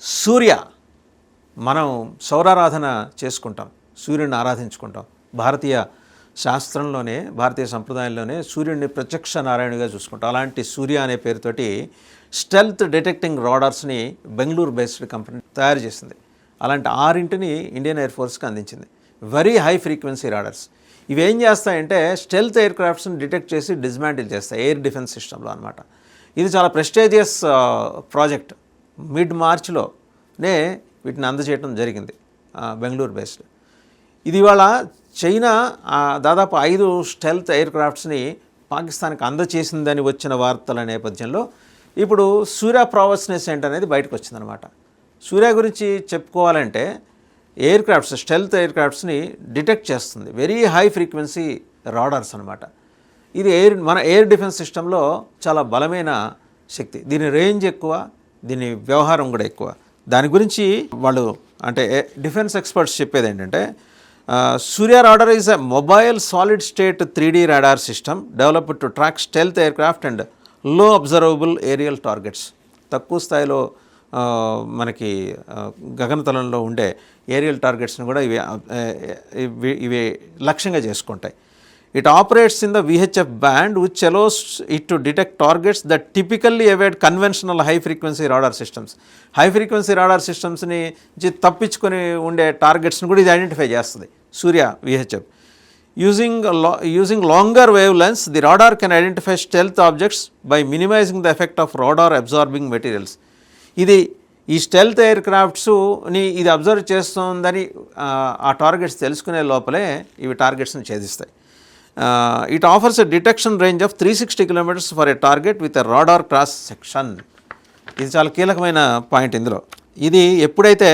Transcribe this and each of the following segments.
సూర్య మనం సౌరారాధన చేసుకుంటాం, సూర్యుడిని ఆరాధించుకుంటాం. భారతీయ శాస్త్రంలోనే, భారతీయ సంప్రదాయంలోనే సూర్యుడిని ప్రత్యక్ష నారాయణుగా చూసుకుంటాం. అలాంటి సూర్య అనే పేరుతోటి స్టెల్త్ డిటెక్టింగ్ రాడార్స్ని బెంగళూరు బేస్డ్ కంపెనీ తయారు చేసింది. అలాంటి 6 ఇండియన్ ఎయిర్ ఫోర్స్కి అందించింది. Very high frequency radars. ఇవి ఏం చేస్తాయంటే స్టెల్త్ ఎయిర్ క్రాఫ్ట్స్ని డిటెక్ట్ చేసి డిస్మాంటిల్ చేస్తాయి ఎయిర్ డిఫెన్స్ సిస్టంలో అనమాట. ఇది చాలా ప్రెస్టేజియస్ ప్రాజెక్ట్. మిడ్ మార్చ్లోనే వీటిని అందజేయడం జరిగింది బెంగళూరు బేస్డ్. ఇది ఇవాళ చైనా దాదాపు 5 స్టెల్త్ ఎయిర్ క్రాఫ్ట్స్ని పాకిస్తాన్కి అందజేసిందని వచ్చిన వార్తల నేపథ్యంలో ఇప్పుడు సూర్య ప్రావస్నెస్ ఏంటనేది బయటకు వచ్చిందనమాట. సూర్య గురించి చెప్పుకోవాలంటే ఎయిర్ క్రాఫ్ట్స్, స్టెల్త్ ఎయిర్ క్రాఫ్ట్స్ని డిటెక్ట్ చేస్తుంది. వెరీ హై ఫ్రీక్వెన్సీ రాడార్స్ అనమాట. ఇది మన ఎయిర్ డిఫెన్స్ సిస్టంలో చాలా బలమైన శక్తి. దీని రేంజ్ ఎక్కువ, దీని వ్యవహారం కూడా ఎక్కువ. దాని గురించి వాళ్ళు అంటే డిఫెన్స్ ఎక్స్పర్ట్స్ చెప్పేది ఏంటంటే Surya radar is a mobile solid state 3D radar system developed to track stealth aircraft and low observable aerial targets. తక్కువ స్థాయిలో మనకి గగనతలంలో ఉండే ఏరియల్ టార్గెట్స్ని కూడా ఇవి లక్ష్యంగా చేసుకుంటాయి. It operates in the VHF band which allows it to detect targets that typically avoid conventional high frequency radar systems. High frequency radar సిస్టమ్స్ని తప్పించుకొని ఉండే టార్గెట్స్ని కూడా ఇది ఐడెంటిఫై చేస్తుంది Surya VHF. Using longer wavelengths, the radar can identify stealth objects by minimizing the effect of radar absorbing materials. ఈ stealth ఎయిర్ క్రాఫ్ట్స్ని ఇది అబ్జర్వ్ చేస్తుందని ఆ టార్గెట్స్ తెలుసుకునే లోపలే ఇవి టార్గెట్స్ని ఛేదిస్తాయి. It offers a detection range of 360 kilometers for a target with a radar cross section. ఇది చాలా కీలకమైన పాయింట్ ఇందులో. ఇది ఎప్పుడైతే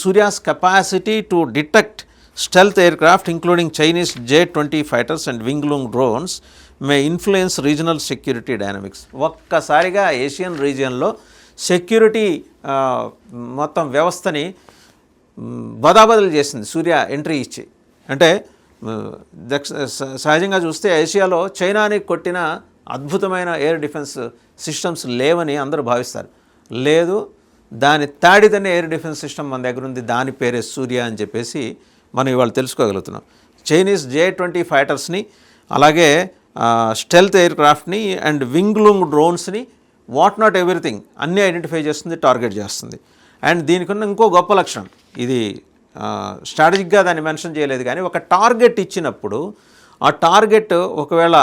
Surya's capacity to detect stealth aircraft including Chinese J-20 fighters and Wing Loong drones may influence regional security dynamics. ఒక్కసారిగా Asian రీజియన్లో security మొత్తం వ్యవస్థని బదాబదలు చేసింది సూర్య ఎంట్రీ ఇచ్చి. అంటే సహజంగా చూస్తే ఏషియాలో చైనాని కొట్టిన అద్భుతమైన ఎయిర్ డిఫెన్స్ సిస్టమ్స్ లేవని అందరూ భావిస్తారు. లేదు, దాని తాడితనే ఎయిర్ డిఫెన్స్ సిస్టమ్ మన దగ్గర ఉంది, దాని పేరే సూర్య అని చెప్పేసి మనం ఇవాళ తెలుసుకోగలుగుతున్నాం. చైనీస్ J-20 ఫైటర్స్ని, అలాగే స్టెల్త్ ఎయిర్ క్రాఫ్ట్ని అండ్ వింగ్లూంగ్ డ్రోన్స్ని, వాట్ నాట్ ఎవ్రీథింగ్ అన్నీ ఐడెంటిఫై చేస్తుంది, టార్గెట్ చేస్తుంది. అండ్ దీనికున్న ఇంకో గొప్ప లక్షణం, ఇది స్ట్రాటజిక్గా దాన్ని మెన్షన్ చేయలేదు కానీ ఒక టార్గెట్ ఇచ్చినప్పుడు ఆ టార్గెట్ ఒకవేళ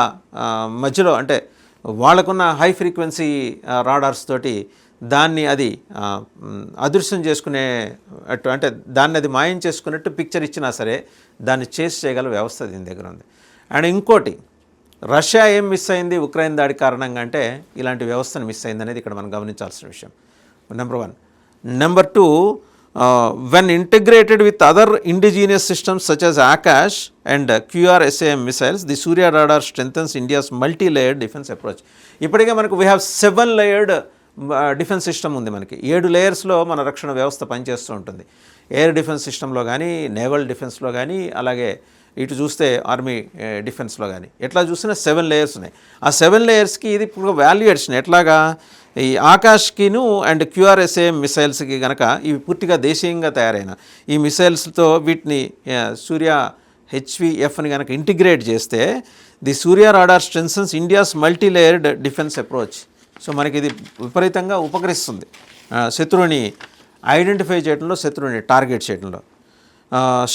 మధ్యలో అంటే వాళ్ళకున్న హై ఫ్రీక్వెన్సీ రాడార్స్ తోటి దాన్ని అది అదృశ్యం చేసుకునే అంటే దాన్ని అది మాయం చేసుకున్నట్టు పిక్చర్ ఇచ్చినా సరే దాన్ని చేసి చేయగల వ్యవస్థ దీని దగ్గర ఉంది. అండ్ ఇంకోటి, రష్యా ఏం మిస్ అయింది ఉక్రెయిన్ దాడి కారణంగా అంటే ఇలాంటి వ్యవస్థను మిస్ అయింది అనేది ఇక్కడ మనం గమనించాల్సిన విషయం. Number 1. Number 2, when integrated with other indigenous systems such as Akash and QRSAM missiles, the Surya radar strengthens India's multi-layered defense approach. ఇప్పటికే మనకు we have 7 layered defence system ఉంది. మనకి 7 లేయర్స్లో మన రక్షణ వ్యవస్థ పనిచేస్తూ ఉంటుంది. ఎయిర్ డిఫెన్స్ సిస్టంలో కానీ, నేవల్ డిఫెన్స్లో కానీ, అలాగే ఇటు చూస్తే ఆర్మీ డిఫెన్స్లో కానీ, ఎట్లా చూసినా 7 లేయర్స్ ఉన్నాయి. ఆ 7 లేయర్స్కి ఇది ఇప్పుడు వాల్యూ అడిషన్ ఎట్లాగా ఈ ఆకాష్కిను అండ్ QRSAM మిసైల్స్కి కనుక ఇవి పూర్తిగా దేశీయంగా తయారైన ఈ మిసైల్స్తో వీటిని సూర్య HVFని కనుక ఇంటిగ్రేట్ చేస్తే the Surya radar strengthens India's multi layered defence approach. So మనకి ఇది విపరీతంగా ఉపకరిస్తుంది శత్రువుని ఐడెంటిఫై చేయడంలో, శత్రువుని టార్గెట్ చేయడంలో.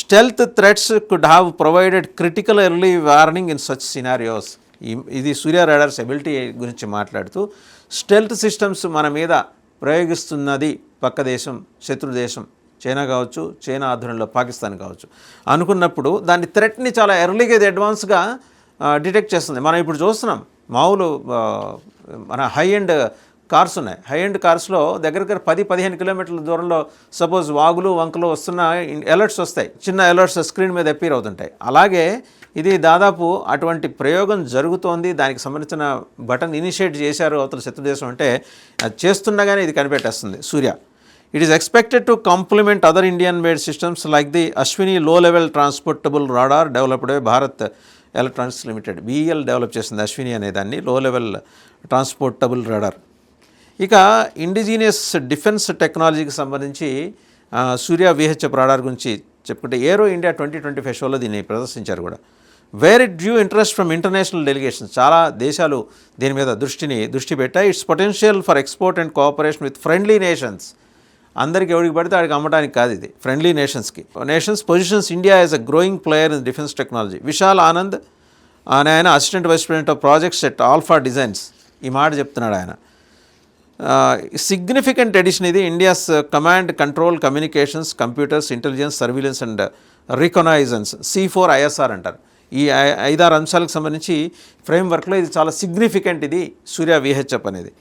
Stealth threats could have provided critical early warning in such scenarios. ఇది సూర్య రాడార్స్ ఎబిలిటీ గురించి మాట్లాడుతూ స్టెల్త్ సిస్టమ్స్ మన మీద ప్రయోగిస్తున్నది పక్క దేశం, శత్రు దేశం, చైనా కావచ్చు, చైనా ఆధ్వర్యంలో పాకిస్తాన్ కావచ్చు అనుకున్నప్పుడు దాని థ్రెట్ని చాలా ఎర్లీగా ఇది అడ్వాన్స్గా డిటెక్ట్ చేస్తుంది. మనం ఇప్పుడు చూస్తున్నాం మామూలు మన హై ఎండ్ కార్స్ ఉన్నాయి. హై ఎండ్ కార్స్లో దగ్గర 10-15 కిలోమీటర్ల దూరంలో సపోజ్ వాగులు వంకలు వస్తున్న అలర్ట్స్ వస్తాయి, చిన్న అలర్ట్స్ స్క్రీన్ మీద అపీర్ అవుతుంటాయి. అలాగే ఇది దాదాపు అటువంటి ప్రయోగం జరుగుతోంది, దానికి సంబంధించిన బటన్ ఇనిషియేట్ చేశారు అవతల శత్రుదేశం అంటే చేస్తుండగానే ఇది కనిపెట్టేస్తుంది Surya. It is expected to complement other Indian made systems like the Ashwini low level transportable radar developed by Bharat Electronics Limited. BEL develop చేసింది అశ్విని అనే దాన్ని, లో లెవెల్ ట్రాన్స్పోర్టబుల్ రాడార్. ఇక ఇండిజీనియస్ డిఫెన్స్ టెక్నాలజీకి సంబంధించి సూర్య విహెచ్ఎఫ్ రాడార్ గురించి చెప్పుకుంటే ఏరో ఇండియా 2025 షోలో దీన్ని ప్రదర్శించారు కూడా. Where it drew interest from international delegations, చాలా దేశాలు దీని మీద దృష్టి పెట్టాయి. It's potential for export and cooperation with friendly nations. అందరికి ఎవరికి పడితే ఆడికి అమ్మడానికి కాదు, ఇది friendly nations positions India as a growing player in defence technology. Vishal Anand అని ఆయన assistant vice president of projects at Alpha Designs ఈ మాట చెప్తున్నాడు ఆయన. సిగ్నిఫికెంట్ ఎడిషన్ ఇది India's command control communications computers intelligence surveillance and రికగ్నైజెన్స్ C4 ISR అంటారు. ఈ 5-6 అంశాలకు సంబంధించి ఫ్రేమ్వర్క్లో ఇది చాలా సిగ్నిఫికెంట్, ఇది సూర్య విహెచ్ఎఫ్ అనేది.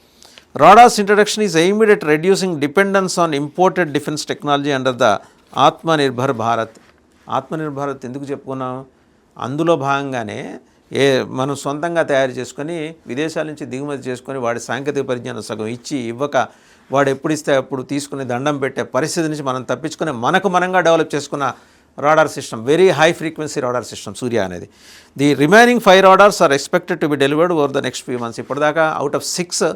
Radars introduction is aimed at reducing dependence on imported defence technology under the Atmanirbhar Bharat. Atmanirbhar Bharat ఎందుకు చెప్పుకున్నాం? అందులో భాగంగానే మనం సొంతంగా తయారు చేసుకొని విదేశాల నుంచి దిగుమతి చేసుకొని వాడి సాంకేతిక పరిజ్ఞానం సగం ఇవ్వక వాడు ఎప్పుడు ఇస్తే అప్పుడు తీసుకుని దండం పెట్టే పరిస్థితి నుంచి మనం తప్పించుకొని మనకు మనంగా డెవలప్ చేసుకున్న radar system, very high frequency radar system Surya అనేది. The remaining 5 radars are expected to be delivered over the next few months. ఇప్పటిదాకా out of 6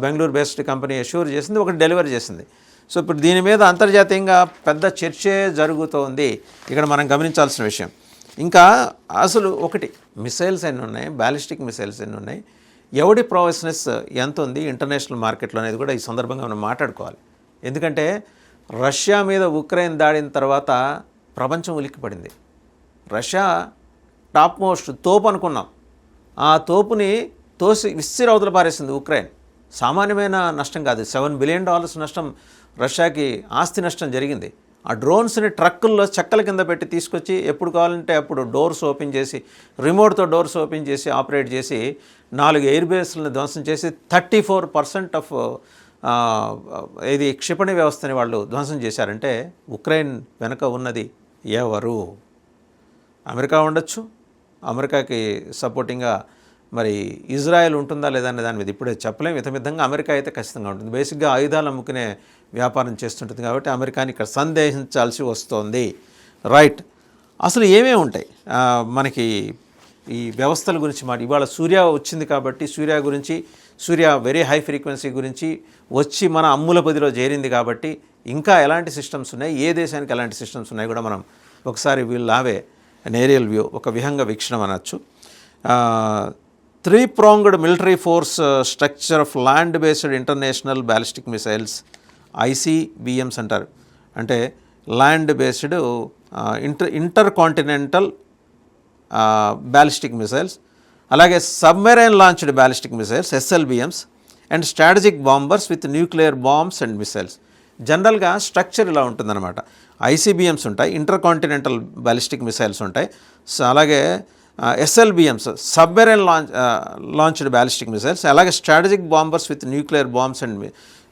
Bengaluru based company assure చేసింది, ఒకటి డెలివరీ చేసింది. సో ఇప్పుడు దీని మీద అంతర్జాతీయంగా పెద్ద చర్చే జరుగుతోంది. ఇక్కడ మనం గమనించాల్సిన విషయం ఇంకా అసలు ఒకటి, మిసైల్స్ ఎన్ని ఉన్నాయి, బ్యాలిస్టిక్ మిసైల్స్ ఎన్ని ఉన్నాయి, ఎవడి ప్రోవెస్నెస్ ఎంత ఉంది ఇంటర్నేషనల్ మార్కెట్లో అనేది కూడా ఈ సందర్భంగా మనం మాట్లాడుకోవాలి. ఎందుకంటే రష్యా మీద ఉక్రెయిన్ దాడిన తర్వాత ప్రపంచం ఉలిక్కిపడింది. రష్యా టాప్ మోస్ట్ తోపు అనుకున్నాం, ఆ తోపుని విసిరి అవతల పారేసింది ఉక్రెయిన్. సామాన్యమైన నష్టం కాదు, $7 బిలియన్ నష్టం రష్యాకి ఆస్తి నష్టం జరిగింది. ఆ డ్రోన్స్ని ట్రక్కుల్లో చెక్కల కింద పెట్టి తీసుకొచ్చి ఎప్పుడు కావాలంటే అప్పుడు డోర్స్ ఓపెన్ చేసి రిమోట్తో డోర్స్ ఓపెన్ చేసి ఆపరేట్ చేసి 4 ఎయిర్ బేస్లను ధ్వంసం చేసి 34% ఆఫ్ ఇది క్షిపణి వ్యవస్థని వాళ్ళు ధ్వంసం చేశారంటే ఉక్రెయిన్ వెనుక ఉన్నది ఎవరు? అమెరికా ఉండొచ్చు, అమెరికాకి సపోర్టింగ్గా మరి ఇజ్రాయెల్ ఉంటుందా లేదా అనే దాని మీద ఇప్పుడే చెప్పలేం. ఇతమిద్దంగా అమెరికా అయితే ఖచ్చితంగా ఉంటుంది. బేసిక్గా ఆయుధాలు అమ్ముకునే వ్యాపారం చేస్తుంటుంది కాబట్టి అమెరికాని ఇక్కడ సందేహించాల్సి వస్తోంది. రైట్, అసలు ఏమేమి ఉంటాయి మనకి ఈ వ్యవస్థల గురించి ఇవాళ సూర్య వచ్చింది కాబట్టి సూర్య వెరీ హై ఫ్రీక్వెన్సీ గురించి వచ్చి మన అమ్ముల పదిలో చేరింది కాబట్టి ఇంకా ఎలాంటి సిస్టమ్స్ ఉన్నాయి, ఏ దేశానికి ఎలాంటి సిస్టమ్స్ ఉన్నాయి కూడా మనం ఒకసారి వీళ్ళు లావే ఏరియల్ వ్యూ, ఒక విహంగ వీక్షణం అనొచ్చు. 3-pronged military force structure of land-based international ballistic missiles, ICBMs అంటారు. అంటే land based intercontinental ballistic missiles, అలాగే submarine launched ballistic missiles SLBMs and strategic bombers with nuclear bombs and missiles. జనరల్గా స్ట్రక్చర్ ఇలా ఉంటుందన్నమాట. ICBMs ఉంటాయి, intercontinental ballistic missiles ఉంటాయి, అలాగే SLBMs submarine launched ballistic missiles, అలాగే strategic bombers with nuclear bombs and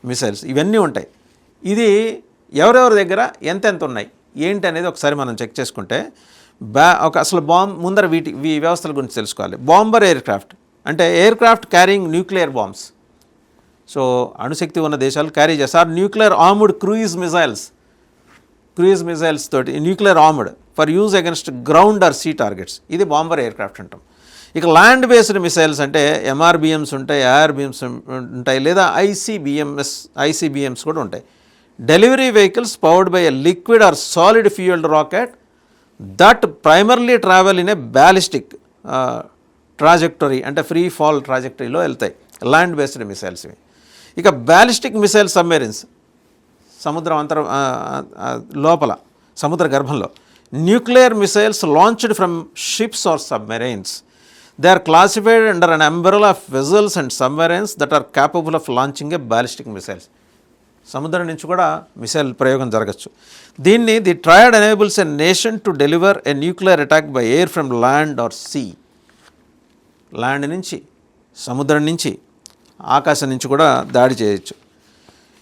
missiles, ఇవన్నీ ఉంటాయి. ఇది ఎవరెవరి దగ్గర ఎంతెంత ఉన్నాయి ఏంటి అనేది ఒకసారి మనం చెక్ చేసుకుంటే అసలు ముందర ఈ వ్యవస్థల గురించి తెలుసుకోవాలి. బాంబర్ ఎయిర్ క్రాఫ్ట్ అంటే aircraft carrying nuclear bombs. So అణుశక్తి ఉన్న దేశాలు క్యారీ చేస్తారు. న్యూక్లియర్ ఆర్మ్డ్ క్రూయిజ్ మిసైల్స్ తోటి nuclear armed for use against ground or sea targets, ఇది బాంబర్ ఎయిర్ క్రాఫ్ట్ అంటాం. ఇక ల్యాండ్ బేస్డ్ మిసైల్స్ అంటే MRBMs ఉంటాయి, IRBMs ఉంటాయి, లేదా ICBMs కూడా ఉంటాయి. Delivery vehicles powered by a liquid or solid fuelled rocket that primarily travel in a ballistic trajectory అంటే ఫ్రీ ఫాల్ ట్రాజెక్టరీలో వెళ్తాయి ల్యాండ్ బేస్డ్ మిసైల్స్ ఇవి. ఇక బ్యాలిస్టిక్ మిసైల్ సబ్మెరైన్స్ సముద్రం లోపల సముద్ర గర్భంలో. Nuclear missiles launched from ships or submarines. They are classified under an umbrella of vessels and submarines that are capable of launching a ballistic missiles. సముద్రం నుంచి కూడా missile ప్రయోగం జరగచ్చు. దీన్ని the triad enables a nation to deliver a nuclear attack by air from land or sea. Land నుంచి, సముద్రం నుంచి, ఆకాశం నుంచి కూడా దాడి చేయొచ్చు.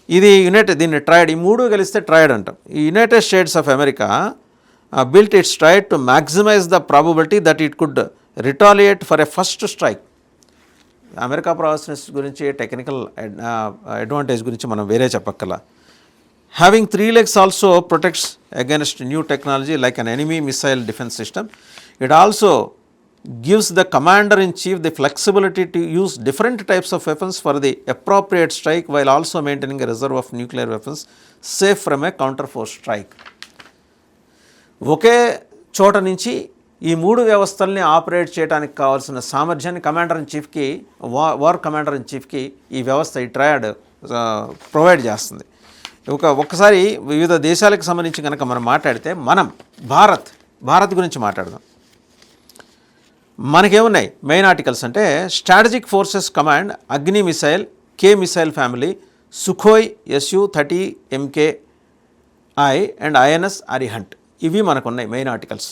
ఇది దీన్ని ట్రయడ్, ఈ మూడు కలిస్తే ట్రయడ్ అంటాం. ఈ United states of America built its tried to maximize the probability that it could retaliate for a first strike. America process గురించి టెక్నికల్ అడ్వాంటేజ్ గురించి మనం వేరే చెప్పక్కల. Having 3 legs also protects against new technology like an enemy missile defence system. It also gives the commander-in-chief the flexibility to use different types of weapons for the appropriate strike while also maintaining a reserve of nuclear weapons safe from a counterforce strike. ఒకే చోట నుంచి ఈ మూడు వ్యవస్థల్ని operate చేయడానికి కావాల్సిన సామర్థ్యాన్ని కమాండర్-ఇన్-చీఫ్కి war కమాండర్-ఇన్-చీఫ్కి ఈ వ్యవస్థ ఈ ట్రయాడ్ ప్రొవైడ్ చేస్తుంది. ఒక్కసారి వివిధ దేశాలకు సంబంధించి కనుక మనం మాట్లాడితే భారత్ గురించి మాట్లాడదాం. మనకేమున్నాయి మెయిన్ ఆర్టికల్స్ అంటే strategic forces command Agni missile K missile family Sukhoi SU-30 MKI and INS Arihant. ఇవి మనకున్నాయి మెయిన్ ఆర్టికల్స్.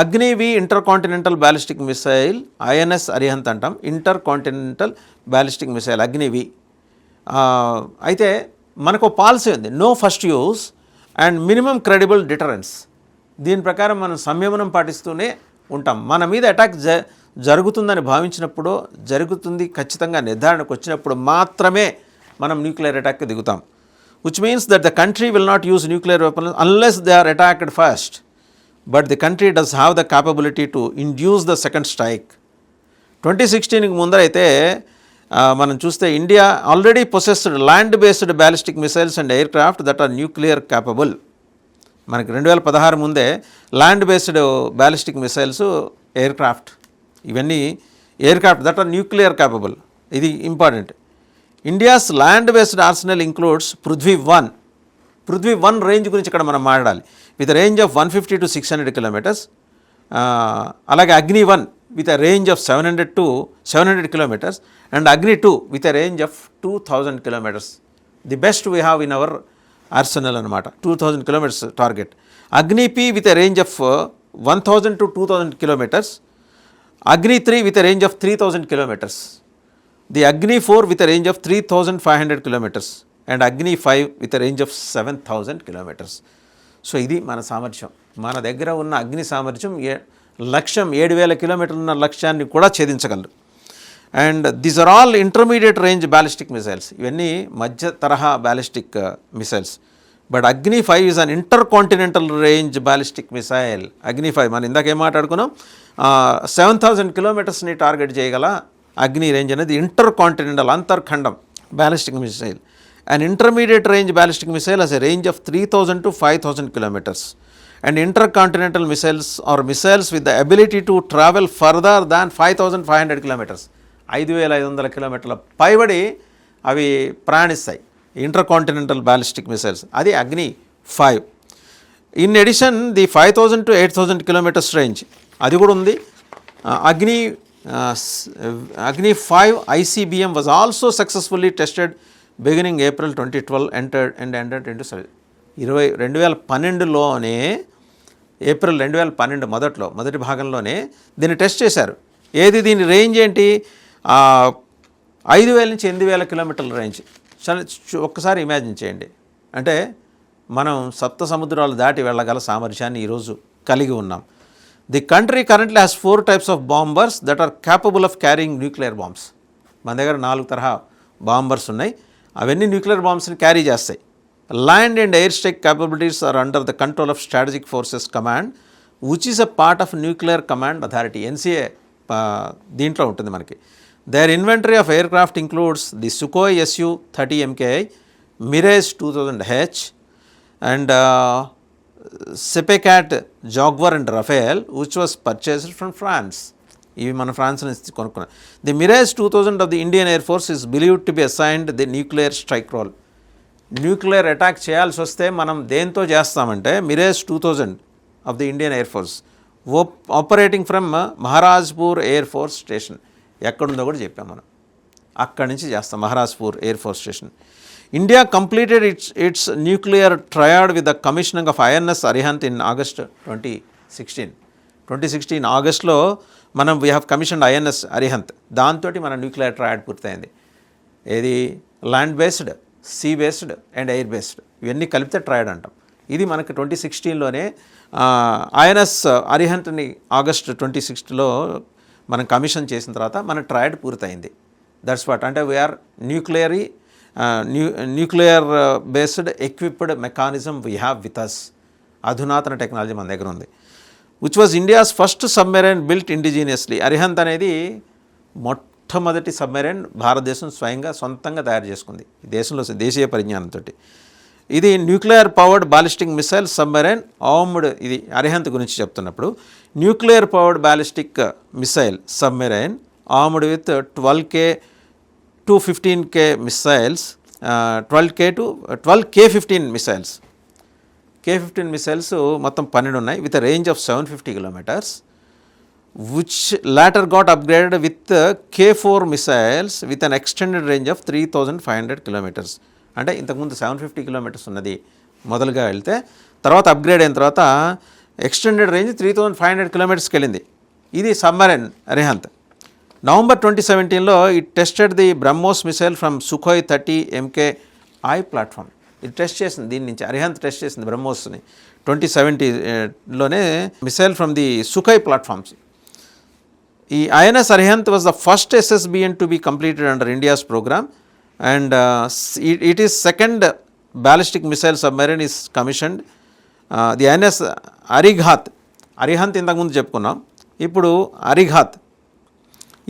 అగ్నివి intercontinental ballistic missile INS Arihant అంటాం. ఇంటర్ కాంటినెంటల్ బ్యాలిస్టిక్ మిసైల్ అగ్నివి. అయితే మనకు పాలసీ ఉంది, no first use and minimum credible deterrence. దీని ప్రకారం మనం సంయమనం పాటిస్తూనే ఉంటాం. మన మీద అటాక్ జరుగుతుందని భావించినప్పుడు, జరుగుతుంది ఖచ్చితంగా నిర్ధారణకు వచ్చినప్పుడు మాత్రమే మనం న్యూక్లియర్ అటాక్కి దిగుతాం. Which means that the country will not use nuclear weapons unless they are attacked first, but the country does have the capability to induce the second strike. 2016కి ముందరైతే మనం చూస్తే India already possessed land based ballistic missiles and aircraft that are nuclear capable. మనకి 2016 ముందే land based ballistic missiles, aircraft, ఇవన్నీ aircraft that are nuclear capable. ఇది important. India's land based arsenal includes Prithvi 1 range గురించి ఇక్కడ మనం మాట్లాడాలి, with range of 150 to 600 kilometers. అలాగే అగ్ని 1 with a range of 700 kilometers and Agni 2 with a range of 2000 kilometers. The best we have in our arsenal అనమాట, 2000 kilometers target. Agni P with a range of 1000 to 2000 kilometers. Agni 3 with a range of 3000 kilometers. The Agni 4 with a range of 3500 kilometers and Agni 5 with a range of 7000 kilometers. So ఇది మన సామర్థ్యం. మన దగ్గర ఉన్న అగ్ని సామర్థ్యం లక్ష్యం 7000 కిలోమీటర్లు ఉన్న లక్ష్యాన్ని కూడా ఛేదించగలరు. And these are all intermediate range ballistic missiles. ఇవన్నీ మధ్య తరహా ballistic missiles. But Agni 5 is an intercontinental range ballistic missile. Agni 5 మనం ఇందాక ఏం మాట్లాడుకున్నాం, 7000 కిలోమీటర్స్ని టార్గెట్ చేయగల అగ్ని రేంజ్ అనేది ఇంటర్ కాంటినెంటల్ అంతర్ఖండం ballistic missile. An intermediate range ballistic missile has a range of 3000 to 5000 kilometers. And intercontinental missiles are missiles with the ability to travel further than 5500 kilometers. 5500 కిలోమీటర్ల పైబడి అవి ప్రయాణిస్తాయి ఇంటర్కాంటినెంటల్ బ్యాలిస్టిక్ మిసైల్స్. అది అగ్ని 5. In addition the 5000 to 8000 kilometers range అది కూడా ఉంది. అగ్ని 5 ICBM was also successfully tested beginning April 2012 entered into service. 2012లోనే April 2012 మొదటి భాగంలోనే దీన్ని టెస్ట్ చేశారు. దీని రేంజ్ ఏంటి, 5000 నుంచి 8000 కిలోమీటర్ల రేంజ్. ఒక్కసారి ఇమాజిన్ చేయండి. అంటే మనం సప్త సముద్రాలు దాటి వెళ్ళగల సామర్థ్యాన్ని ఈరోజు కలిగి ఉన్నాం. The country currently has 4 types of bombers that are capable of carrying nuclear bombs. మన దగ్గర 4 తరహా బాంబర్స్ ఉన్నాయి, అవన్నీ న్యూక్లియర్ బాంబ్స్ని క్యారీ చేస్తాయి. Land and air strike capabilities are under the control of strategic forces command which is a part of nuclear command authority, NCA దీంట్లో ఉంటుంది మనకి. Their inventory of aircraft includes the Sukhoi SU-30 MKI, Mirage 2000H and SEPECAT, Jaguar and Rafale which was purchased from France. ఇవి మన France నుంచి కొనుక్కున్నాం. The Mirage 2000 of the Indian air force is believed to be assigned the nuclear strike role. Nuclear attack చేయాల్సి వస్తే మనం దేంతో చేస్తామంటే Mirage 2000 of the Indian air force operating from Maharajpur air force station. ఎక్కడుందో కూడా చెప్పాం మనం, అక్కడి నుంచి చేస్తాం, Maharajpur air force station. India completed its nuclear triad with the commissioning of INS Arihant in August 2016 ఆగస్ట్లో మనం we have commissioned INS Arihant. దాంతో మన న్యూక్లియర్ ట్రయాడ్ పూర్తయింది. ఏది land based, sea based and air based, ఇవన్నీ కలిపితే ట్రయాడ్ అంటాం. ఇది మనకి 2016లోనే INS అరిహంత్ని ఆగస్ట్ 2016లో మనం కమిషన్ చేసిన తర్వాత మన ట్రయాడ్ పూర్తయింది. దట్స్ వాట్ అంటే we are nuclear based equipped mechanism we have with us. అధునాతన టెక్నాలజీ మన దగ్గర ఉంది. Which was India's first submarine built indigenously. Arihant అనేది మొట్టమొదటి సబ్మెరైన్ భారతదేశం స్వయంగా సొంతంగా తయారు చేసుకుంది ఈ దేశంలో దేశీయ పరిజ్ఞానంతో. ఇది nuclear powered ballistic missile submarine armed. ఇది అరిహంత్ గురించి చెప్తున్నప్పుడు nuclear powered ballistic missile submarine armed with 12K to 15K missiles, 12K-15 missiles. K-15 missiles మొత్తం 12 ఉన్నాయి with range of 750 kilometres, which later got upgraded with K4 missiles with an extended range of 3,500 kilometers. అంటే ఇంతకుముందు 750 kilometres ఉన్నది మొదలుగా వెళ్తే తర్వాత upgrade అయిన తర్వాత ఎక్స్టెండెడ్ రేంజ్ 3,500 కిలోమీటర్స్కి వెళ్ళింది. ఇది సబ్మరైన్ అరిహంత్. నవంబర్ 2017లో it tested the BrahMos missile from Sukhoi 30 MKI platform. ఇది టెస్ట్ చేసింది, దీని నుంచి అరిహంత్ టెస్ట్ చేసింది బ్రహ్మోస్ని 2017లోనే missile from the Sukhoi platforms. ఈ INS Arihant was the first SSBN to be completed under India's program, and it is second ballistic missile submarine is commissioned. The INS Arighat, Arihant ఇంతకుముందు చెప్పుకున్నాం, ఇప్పుడు అరిఘాత్.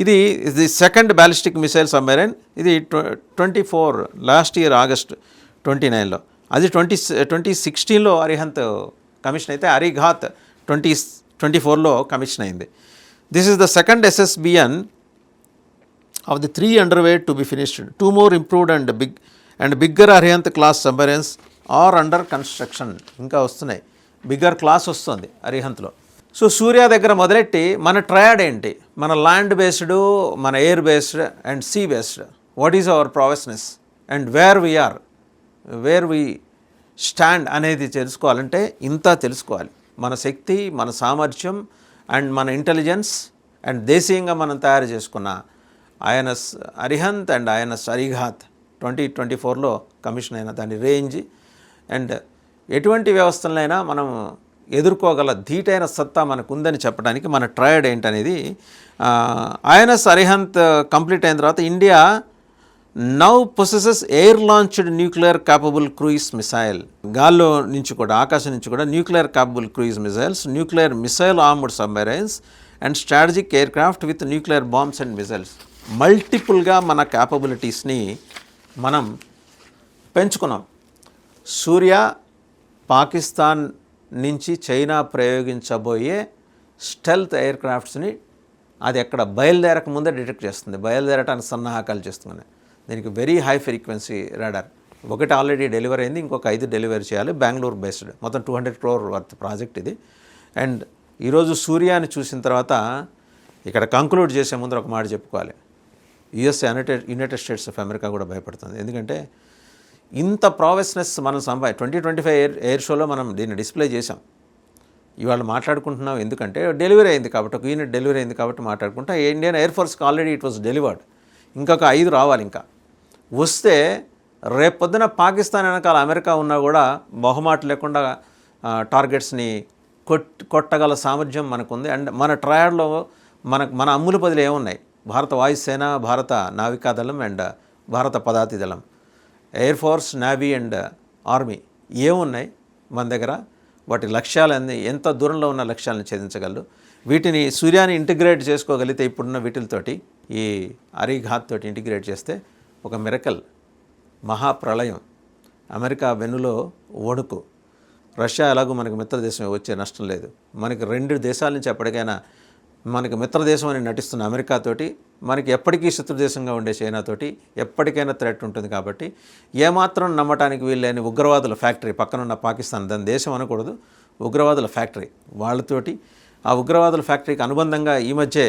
ఇది the second ballistic missile submarine. ఇది 24 last year August 29లో, అది 2016లో Arihant commission అయితే అరిఘాత్ 2024లో commission అయింది. This is the second SSBN of the 3 underway to be finished. 2 more improved and bigger Arihant class submarines are under construction. ఇంకా వస్తున్నాయి, bigger class వస్తుంది అరిహంత్లో. So సూర్య దగ్గర మొదలెట్టి మన ట్రయాడ్ ఏంటి, మన ల్యాండ్ బేస్డ్, మన air based and sea based. What is our prowessness and where we stand అనేది తెలుసుకోవాలంటే ఇంత తెలుసుకోవాలి. మన శక్తి, మన సామర్థ్యం అండ్ మన ఇంటెలిజెన్స్ అండ్ దేశీయంగా మనం తయారు చేసుకున్న INS Arihant and INS Arighaat 2024లో కమిషన్ అయిన దాని రేంజ్ అండ్ ఎటువంటి వ్యవస్థలైనా మనం ఎదుర్కోగల ధీటైన సత్తా మనకు ఉందని చెప్పడానికి మన ట్రయడ్ ఏంటనేది. INS అరిహంత్ కంప్లీట్ అయిన తర్వాత India now possesses air launched nuclear capable cruise missile. గాల్లో నుంచి కూడా, ఆకాశం నుంచి కూడా nuclear capable cruise missiles, nuclear missile armed submarines and strategic aircraft with nuclear bombs and missiles. మల్టిపుల్గా మన క్యాపబిలిటీస్ని మనం పెంచుకున్నాం. సూర్య పాకిస్తాన్ నుంచి చైనా ప్రయోగించబోయే స్టెల్త్ ఎయిర్ క్రాఫ్ట్స్ని అది ఎక్కడ బయలుదేరక ముందే డిటెక్ట్ చేస్తుంది, బయలుదేరటానికి సన్నాహకాలు చేస్తుంది. దీనికి వెరీ హై ఫ్రీక్వెన్సీ రాడార్ ఒకటి ఆల్రెడీ డెలివరీ అయింది, ఇంకొక 5 డెలివరీ చేయాలి. బెంగళూరు బేస్డ్, మొత్తం 200 crore వర్త్ ప్రాజెక్ట్ ఇది. అండ్ ఈరోజు సూర్యాని చూసిన తర్వాత ఇక్కడ కంక్లూడ్ చేసే ముందు ఒక మాట చెప్పుకోవాలి. యునైటెడ్ స్టేట్స్ ఆఫ్ అమెరికా కూడా భయపడుతుంది. ఎందుకంటే ఇంత ప్రావెస్నెస్ మనం 2025 ఎయిర్ షోలో మనం దీన్ని డిస్ప్లే చేసాం. ఇవాళ మాట్లాడుకుంటున్నాం ఎందుకంటే డెలివరీ అయింది కాబట్టి, ఒక యూనిట్ డెలివరీ అయింది కాబట్టి మాట్లాడుకుంటా. ఇండియన్ ఎయిర్ ఫోర్స్కి ఆల్రెడీ ఇట్ వాస్ డెలివర్డ్, ఇంకొక 5 రావాలి. ఇంకా వస్తే రేపొద్దున పాకిస్తాన్ వెనకాల అమెరికా ఉన్నా కూడా బహుమాట లేకుండా టార్గెట్స్ని కొట్టగల సామర్థ్యం మనకుంది. అండ్ మన ట్రయాడ్లో మన అమ్ముల పదులు ఏమున్నాయి, భారత వాయుసేన, భారత నావికాదళం అండ్ భారత పదాతి దళం, air force, navy and army ఏమున్నాయి మన దగ్గర. వాటి లక్ష్యాలన్నీ ఎంత దూరంలో ఉన్న లక్ష్యాలను ఛేదించగలరు. వీటిని సూర్యాన్ని ఇంటిగ్రేట్ చేసుకోగలిగితే ఇప్పుడున్న వీటితోటి, ఈ అరిఘాత్ తోటి ఇంటిగ్రేట్ చేస్తే ఒక మిరకల్, మహాప్రళయం, అమెరికా వెన్నులో వణుకు. రష్యా ఎలాగో మనకు మిత్రదేశం, వచ్చే నష్టం లేదు. మనకి 2 దేశాల నుంచి ఎప్పటికైనా మనకి మిత్రదేశం అని నటిస్తున్న అమెరికాతోటి, మనకి ఎప్పటికీ శత్రుదేశంగా ఉండే చైనాతోటి ఎప్పటికైనా థ్రెట్ ఉంటుంది. కాబట్టి ఏమాత్రం నమ్మటానికి వీళ్ళని ఉగ్రవాదుల ఫ్యాక్టరీ, పక్కనున్న పాకిస్తాన్, దాని దేశం అనకూడదు, ఉగ్రవాదుల ఫ్యాక్టరీ, వాళ్ళతోటి ఆ ఉగ్రవాదుల ఫ్యాక్టరీకి అనుబంధంగా ఈ మధ్య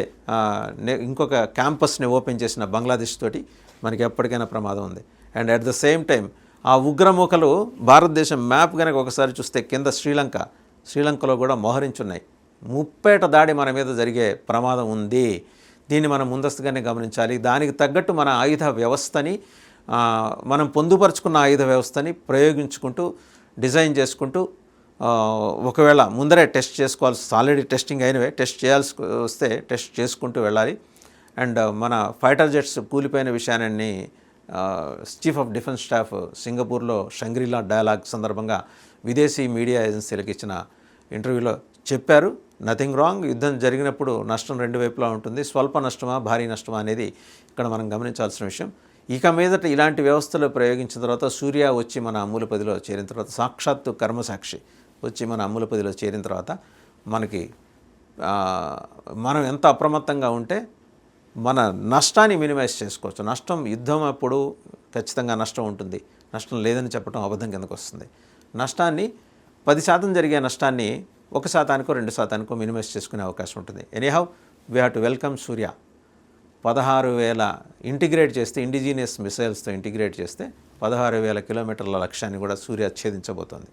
ఇంకొక క్యాంపస్ని ఓపెన్ చేసిన బంగ్లాదేశ్ తోటి మనకి ఎప్పటికైనా ప్రమాదం ఉంది. And at the same time ఆ ఉగ్రముఖలు భారతదేశం మ్యాప్ కనుక ఒకసారి చూస్తే కింద శ్రీలంకలో కూడా మోహరించున్నాయి. ముప్పేట దాడి మన మీద జరిగే ప్రమాదం ఉంది. దీన్ని మనం ముందస్తుగానే గమనించాలి. దానికి తగ్గట్టు మన ఆయుధ వ్యవస్థని, మనం పొందుపరుచుకున్న ఆయుధ వ్యవస్థని ప్రయోగించుకుంటూ, డిజైన్ చేసుకుంటూ, ఒకవేళ ముందరే టెస్ట్ చేసుకోవాల్సి, ఆల్రెడీ టెస్టింగ్ అయినవే, టెస్ట్ చేయాల్సి వస్తే టెస్ట్ చేసుకుంటూ వెళ్ళాలి. అండ్ మన ఫైటర్ జెట్స్ కూలిపోయిన విషయాన్ని చీఫ్ ఆఫ్ డిఫెన్స్ స్టాఫ్ సింగపూర్లో షంగ్రీలా డైలాగ్ సందర్భంగా విదేశీ మీడియా ఏజెన్సీలకు ఇచ్చిన ఇంటర్వ్యూలో చెప్పారు. Nothing wrong. యుద్ధం జరిగినప్పుడు నష్టం రెండు వైపులా ఉంటుంది. స్వల్ప నష్టమా భారీ నష్టమా అనేది ఇక్కడ మనం గమనించాల్సిన విషయం. ఇక మీదట ఇలాంటి వ్యవస్థలు ప్రయోగించిన తర్వాత సూర్య వచ్చి మన అమ్ములపదిలో చేరిన తర్వాత, సాక్షాత్తు కర్మసాక్షి వచ్చి మన అమ్ములపదిలో చేరిన తర్వాత మనకి మనం ఎంత అప్రమత్తంగా ఉంటే మన నష్టాన్ని మినిమైజ్ చేసుకోవచ్చు. నష్టం యుద్ధం అప్పుడు ఖచ్చితంగా నష్టం ఉంటుంది. నష్టం లేదని చెప్పడం అబద్ధం కిందకు వస్తుంది. నష్టాన్ని 10% జరిగే నష్టాన్ని 1%కో 2%కో మినిమైజ్ చేసుకునే అవకాశం ఉంటుంది. Anyhow we have to welcome Surya. 16,000 integrate చేస్తే, ఇండిజీనియస్ మిసైల్స్తో ఇంటిగ్రేట్ చేస్తే 16,000 కిలోమీటర్ల లక్ష్యాన్ని కూడా సూర్య ఛేదించబోతోంది.